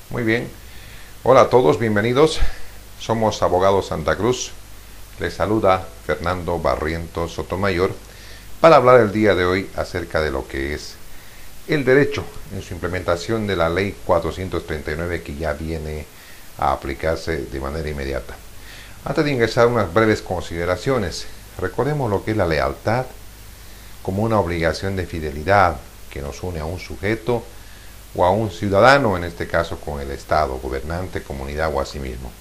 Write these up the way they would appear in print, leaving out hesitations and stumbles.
Muy bien. Hola a todos, bienvenidos. Somos Abogados Santa Cruz. Les saluda Fernando Barrientos Sotomayor para hablar el día de hoy acerca de lo que es el derecho en su implementación de la Ley 439 que ya viene a aplicarse de manera inmediata. Antes de ingresar unas breves consideraciones, recordemos lo que es la lealtad como una obligación de fidelidad que nos une a un sujeto o a un ciudadano, en este caso con el Estado, gobernante, comunidad o a sí mismo.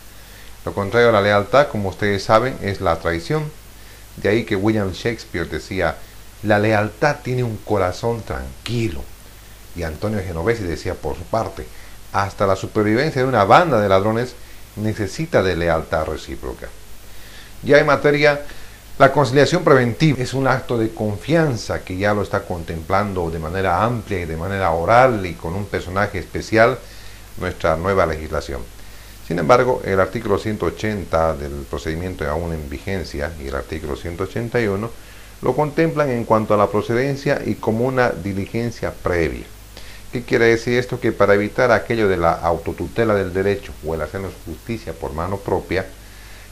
Lo contrario a la lealtad, como ustedes saben, es la traición. De ahí que William Shakespeare decía, la lealtad tiene un corazón tranquilo. Y Antonio Genovesi decía por su parte, hasta la supervivencia de una banda de ladrones necesita de lealtad recíproca. Ya en materia, la conciliación preventiva es un acto de confianza que ya lo está contemplando de manera amplia y de manera oral y con un personaje especial nuestra nueva legislación. Sin embargo, el artículo 180 del procedimiento aún en vigencia y el artículo 181 lo contemplan en cuanto a la procedencia y como una diligencia previa. ¿Qué quiere decir esto? Que para evitar aquello de la autotutela del derecho o el hacernos justicia por mano propia,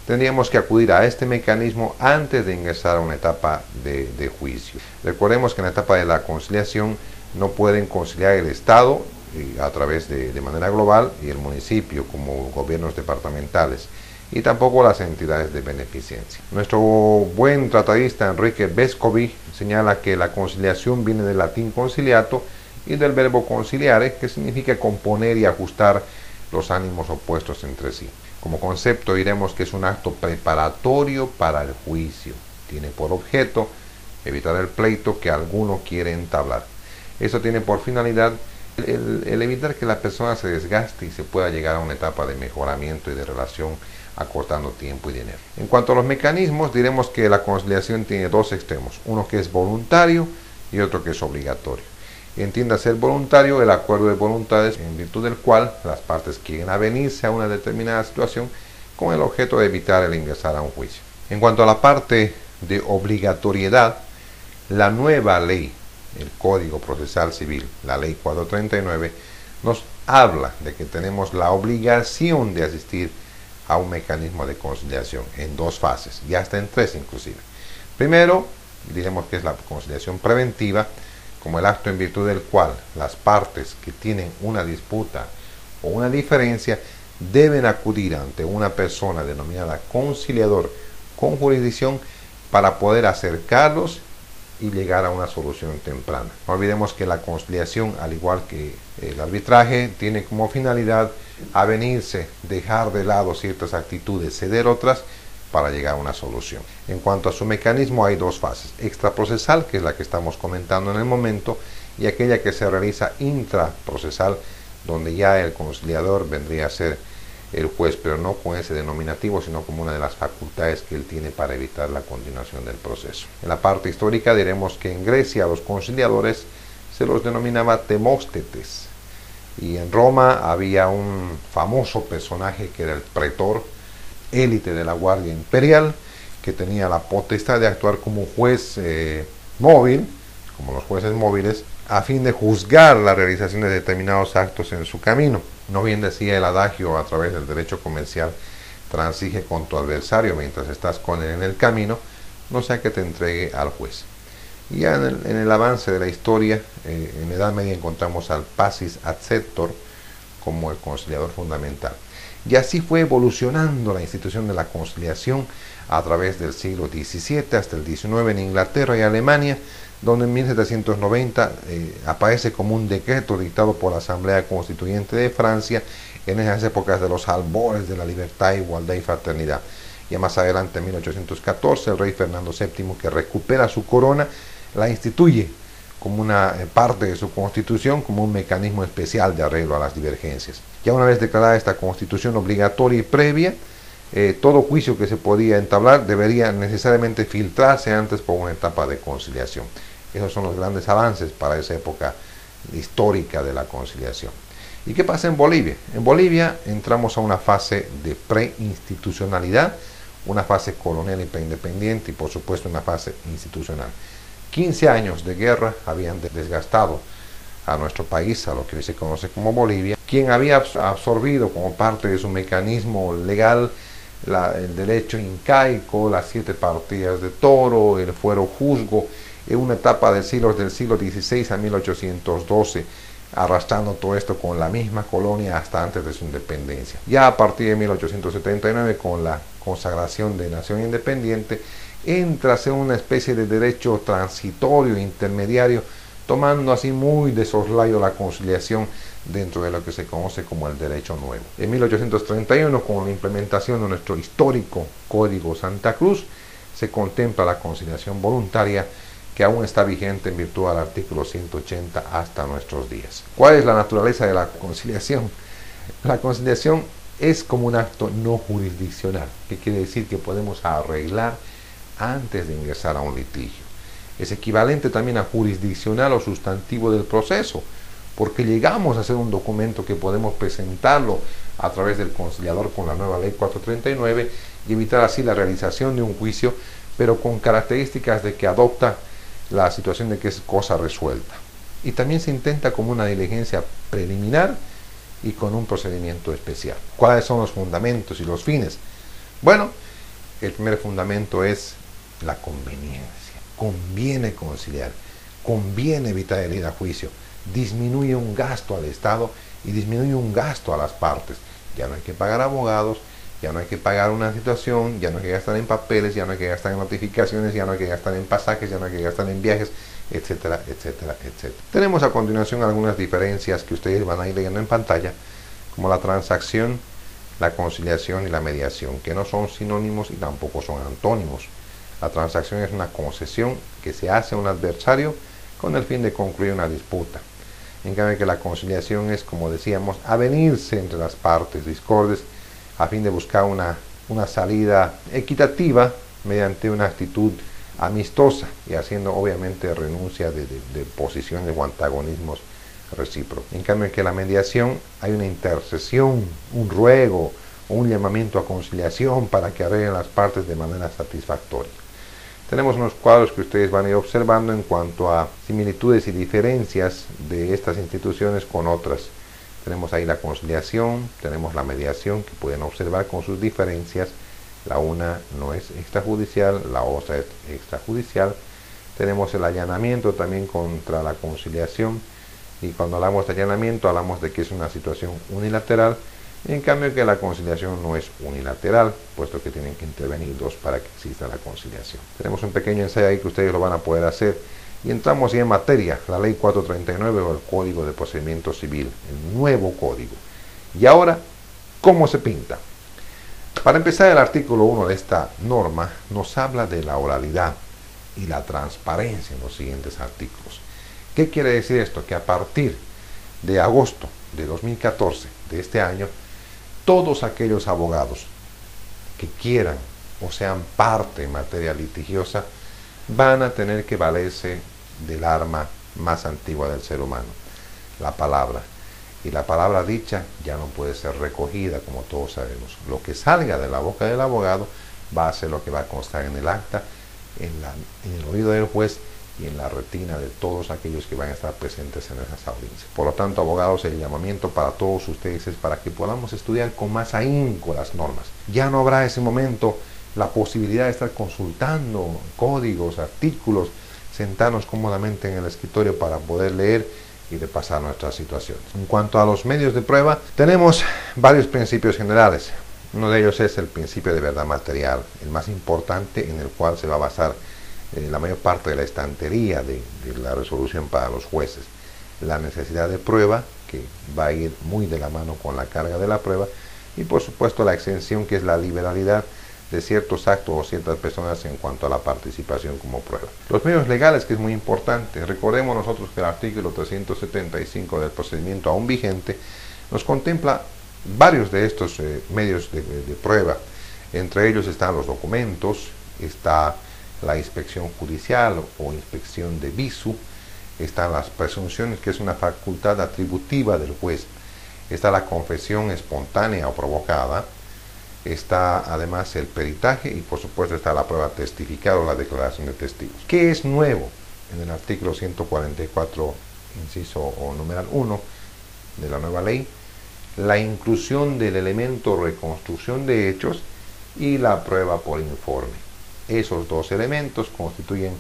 tendríamos que acudir a este mecanismo antes de ingresar a una etapa de juicio. Recordemos que en la etapa de la conciliación no pueden conciliar el Estado a través de manera global y el municipio como gobiernos departamentales y tampoco las entidades de beneficencia. Nuestro buen tratadista Enrique Vescovi señala que la conciliación viene del latín conciliato y del verbo conciliare, que significa componer y ajustar los ánimos opuestos entre sí. Como concepto diremos que es un acto preparatorio para el juicio. Tiene por objeto evitar el pleito que alguno quiere entablar. Eso tiene por finalidad el evitar que la persona se desgaste y se pueda llegar a una etapa de mejoramiento y de relación acortando tiempo y dinero. En cuanto a los mecanismos, diremos que la conciliación tiene dos extremos, uno que es voluntario y otro que es obligatorio. Entiéndase el voluntario, el acuerdo de voluntades en virtud del cual las partes quieren avenirse a una determinada situación con el objeto de evitar el ingresar a un juicio. En cuanto a la parte de obligatoriedad, la nueva ley, el Código Procesal Civil, la Ley 439, nos habla de que tenemos la obligación de asistir a un mecanismo de conciliación en dos fases, y hasta en tres inclusive. Primero, diremos que es la conciliación preventiva, como el acto en virtud del cual las partes que tienen una disputa o una diferencia deben acudir ante una persona denominada conciliador con jurisdicción para poder acercarlos y llegar a una solución temprana. No olvidemos que la conciliación, al igual que el arbitraje, tiene como finalidad avenirse, dejar de lado ciertas actitudes, ceder otras para llegar a una solución. En cuanto a su mecanismo, hay dos fases: extraprocesal, que es la que estamos comentando en el momento, y aquella que se realiza intraprocesal, donde ya el conciliador vendría a ser el juez, pero no con ese denominativo, sino como una de las facultades que él tiene para evitar la continuación del proceso. En la parte histórica diremos que en Grecia a los conciliadores se los denominaba temóstetes, y en Roma había un famoso personaje que era el pretor, élite de la Guardia Imperial, que tenía la potestad de actuar como juez móvil, como los jueces móviles, a fin de juzgar la realización de determinados actos en su camino. No bien decía el adagio a través del derecho comercial, transige con tu adversario mientras estás con él en el camino, no sea que te entregue al juez. Y ya en el avance de la historia, en la Edad Media encontramos al pacis acceptor como el conciliador fundamental. Y así fue evolucionando la institución de la conciliación a través del siglo XVII hasta el XIX en Inglaterra y Alemania, donde en 1790 aparece como un decreto dictado por la Asamblea Constituyente de Francia en esas épocas de los albores de la libertad, igualdad y fraternidad. Y más adelante, en 1814, el rey Fernando VII, que recupera su corona, la instituye como una parte de su constitución, como un mecanismo especial de arreglo a las divergencias. Ya una vez declarada esta constitución obligatoria y previa, todo juicio que se podía entablar debería necesariamente filtrarse antes por una etapa de conciliación. Esos son los grandes avances para esa época histórica de la conciliación. ¿Y qué pasa en Bolivia? En Bolivia entramos a una fase de preinstitucionalidad, una fase colonial y preindependiente y por supuesto una fase institucional. 15 años de guerra habían desgastado a nuestro país, a lo que hoy se conoce como Bolivia, quien había absorbido como parte de su mecanismo legal el derecho incaico, las 7 partidas de toro, el fuero juzgo, en una etapa del siglo XVI a 1812, arrastrando todo esto con la misma colonia hasta antes de su independencia. Ya a partir de 1879, con la consagración de nación independiente, entra a ser una especie de derecho transitorio, intermediario, tomando así muy de soslayo la conciliación dentro de lo que se conoce como el derecho nuevo. En 1831, con la implementación de nuestro histórico Código Santa Cruz, se contempla la conciliación voluntaria, que aún está vigente en virtud del artículo 180 hasta nuestros días. ¿Cuál es la naturaleza de la conciliación? La conciliación es como un acto no jurisdiccional, que quiere decir que podemos arreglar antes de ingresar a un litigio. Es equivalente también a jurisdiccional o sustantivo del proceso, porque llegamos a hacer un documento que podemos presentarlo a través del conciliador con la nueva ley 439 y evitar así la realización de un juicio, pero con características de que adopta la situación de que es cosa resuelta. Y también se intenta como una diligencia preliminar y con un procedimiento especial. ¿Cuáles son los fundamentos y los fines? Bueno, el primer fundamento es la conveniencia. Conviene conciliar, conviene evitar el ir a juicio, disminuye un gasto al Estado y disminuye un gasto a las partes. Ya no hay que pagar abogados, ya no hay que pagar una situación, ya no hay que gastar en papeles, ya no hay que gastar en notificaciones, ya no hay que gastar en pasajes, ya no hay que gastar en viajes, etcétera, etcétera, etcétera. Tenemos a continuación algunas diferencias que ustedes van a ir leyendo en pantalla, como la transacción, la conciliación y la mediación, que no son sinónimos y tampoco son antónimos. La transacción es una concesión que se hace a un adversario con el fin de concluir una disputa. En cambio que la conciliación es, como decíamos, avenirse entre las partes discordes a fin de buscar una salida equitativa mediante una actitud amistosa y haciendo obviamente renuncia de posiciones o antagonismos recíprocos. En cambio que la mediación hay una intercesión, un ruego o un llamamiento a conciliación para que arreglen las partes de manera satisfactoria. Tenemos unos cuadros que ustedes van a ir observando en cuanto a similitudes y diferencias de estas instituciones con otras. Tenemos ahí la conciliación, tenemos la mediación, que pueden observar con sus diferencias. La una no es extrajudicial, la otra es extrajudicial. Tenemos el allanamiento también contra la conciliación, y cuando hablamos de allanamiento hablamos de que es una situación unilateral, en cambio que la conciliación no es unilateral, puesto que tienen que intervenir dos para que exista la conciliación. Tenemos un pequeño ensayo ahí que ustedes lo van a poder hacer. Y entramos ya en materia, la ley 439 o el Código de Procedimiento Civil, el nuevo código. Y ahora, ¿cómo se pinta? Para empezar, el artículo 1 de esta norma nos habla de la oralidad y la transparencia en los siguientes artículos. ¿Qué quiere decir esto? Que a partir de agosto de 2014, de este año, todos aquellos abogados que quieran o sean parte en materia litigiosa van a tener que valerse del arma más antigua del ser humano, la palabra. Y la palabra dicha ya no puede ser recogida, como todos sabemos. Lo que salga de la boca del abogado va a ser lo que va a constar en el acta, en el oído del juez y en la retina de todos aquellos que van a estar presentes en esas audiencias. Por lo tanto, abogados, el llamamiento para todos ustedes es para que podamos estudiar con más ahínco las normas. Ya no habrá ese momento la posibilidad de estar consultando códigos, artículos, sentarnos cómodamente en el escritorio para poder leer y repasar nuestras situaciones. En cuanto a los medios de prueba, tenemos varios principios generales. Uno de ellos es el principio de verdad material, el más importante, en el cual se va a basar la mayor parte de la estantería de la resolución para los jueces. La necesidad de prueba, que va a ir muy de la mano con la carga de la prueba, y por supuesto la exención, que es la liberalidad de ciertos actos o ciertas personas en cuanto a la participación como prueba. Los medios legales, que es muy importante. Recordemos nosotros que el artículo 375 del procedimiento aún vigente nos contempla varios de estos medios de prueba. Entre ellos están los documentos, está la inspección judicial o inspección de visu, están las presunciones, que es una facultad atributiva del juez, está la confesión espontánea o provocada, está además el peritaje y por supuesto está la prueba testificada o la declaración de testigos. ¿Qué es nuevo en el artículo 144, inciso o numeral 1 de la nueva ley? la inclusión del elemento reconstrucción de hechos y la prueba por informe. Esos dos elementos constituyen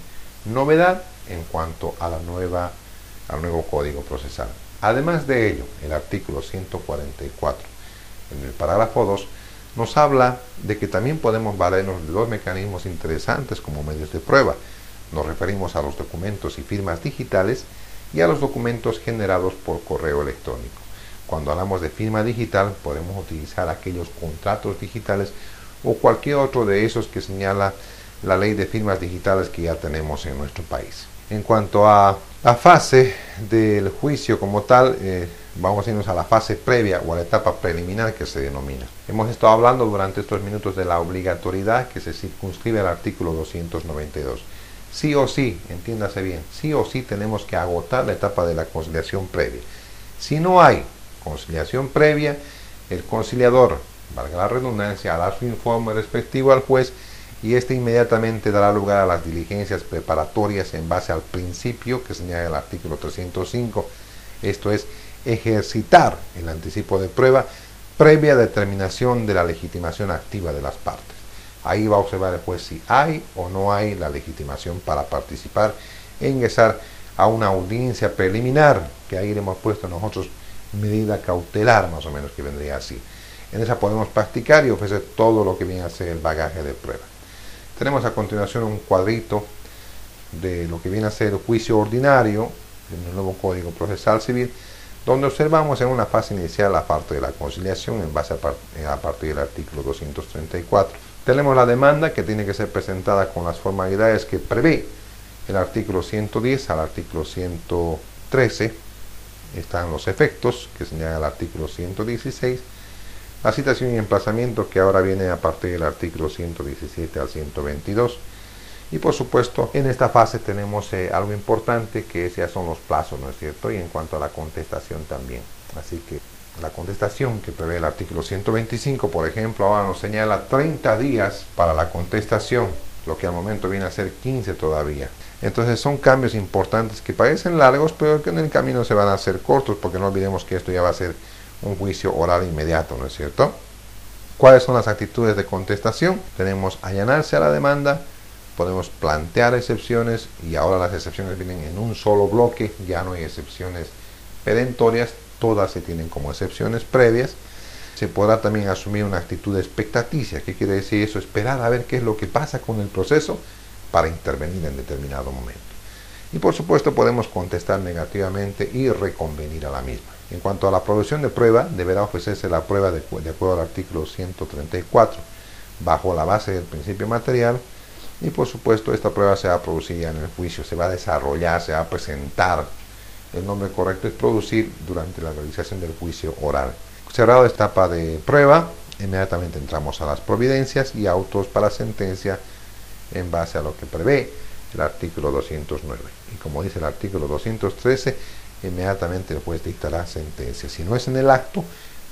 novedad en cuanto a al nuevo Código Procesal. Además de ello, el artículo 144, en el parágrafo 2, nos habla de que también podemos valernos de dos mecanismos interesantes como medios de prueba. Nos referimos a los documentos y firmas digitales y a los documentos generados por correo electrónico. Cuando hablamos de firma digital, podemos utilizar aquellos contratos digitales o cualquier otro de esos que señala la ley de firmas digitales que ya tenemos en nuestro país. En cuanto a la fase del juicio como tal, vamos a irnos a la fase previa o a la etapa preliminar que se denomina. Hemos estado hablando durante estos minutos de la obligatoriedad que se circunscribe al artículo 292. Sí o sí, entiéndase bien, sí o sí tenemos que agotar la etapa de la conciliación previa. Si no hay conciliación previa, el conciliador, valga la redundancia, hará su informe respectivo al juez y este inmediatamente dará lugar a las diligencias preparatorias en base al principio que señala el artículo 305, esto es, ejercitar el anticipo de prueba previa determinación de la legitimación activa de las partes. Ahí va a observar el juez si hay o no hay la legitimación para participar e ingresar a una audiencia preliminar, que ahí le hemos puesto nosotros medida cautelar más o menos, que vendría así. En esa podemos practicar y ofrecer todo lo que viene a ser el bagaje de prueba. Tenemos a continuación un cuadrito de lo que viene a ser el juicio ordinario en el nuevo Código Procesal Civil, donde observamos en una fase inicial la parte de la conciliación en base a partir del artículo 234. Tenemos la demanda que tiene que ser presentada con las formalidades que prevé el artículo 110 al artículo 113. Están los efectos que señala el artículo 116. La citación y emplazamiento que ahora viene a partir del artículo 117 al 122. Y por supuesto, en esta fase tenemos algo importante que ya son los plazos, ¿no es cierto? Y en cuanto a la contestación también. Así que la contestación que prevé el artículo 125, por ejemplo, ahora nos señala 30 días para la contestación, lo que al momento viene a ser 15 todavía. Entonces son cambios importantes que parecen largos, pero que en el camino se van a hacer cortos, porque no olvidemos que esto ya va a ser un juicio oral inmediato, ¿no es cierto? ¿Cuáles son las actitudes de contestación? Tenemos allanarse a la demanda, podemos plantear excepciones y ahora las excepciones vienen en un solo bloque, ya no hay excepciones perentorias, todas se tienen como excepciones previas. Se podrá también asumir una actitud de expectaticia. ¿Qué quiere decir eso? Esperar a ver qué es lo que pasa con el proceso para intervenir en determinado momento. Y por supuesto podemos contestar negativamente y reconvenir a la misma. En cuanto a la producción de prueba, deberá ofrecerse la prueba de acuerdo al artículo 134, bajo la base del principio material, y por supuesto esta prueba se va a producir en el juicio, se va a desarrollar, se va a presentar. El nombre correcto es producir durante la realización del juicio oral. Cerrado esta etapa de prueba, inmediatamente entramos a las providencias y autos para sentencia en base a lo que prevé el artículo 209. Y como dice el artículo 213, inmediatamente el juez dictará sentencia. Si no es en el acto,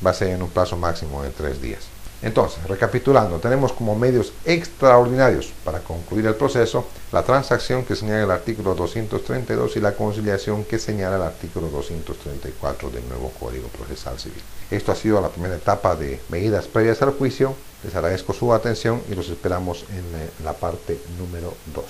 va a ser en un plazo máximo de 3 días. Entonces, recapitulando, tenemos como medios extraordinarios para concluir el proceso la transacción que señala el artículo 232 y la conciliación que señala el artículo 234 del nuevo Código Procesal Civil. Esto ha sido la primera etapa de medidas previas al juicio. Les agradezco su atención y los esperamos en la parte número 2.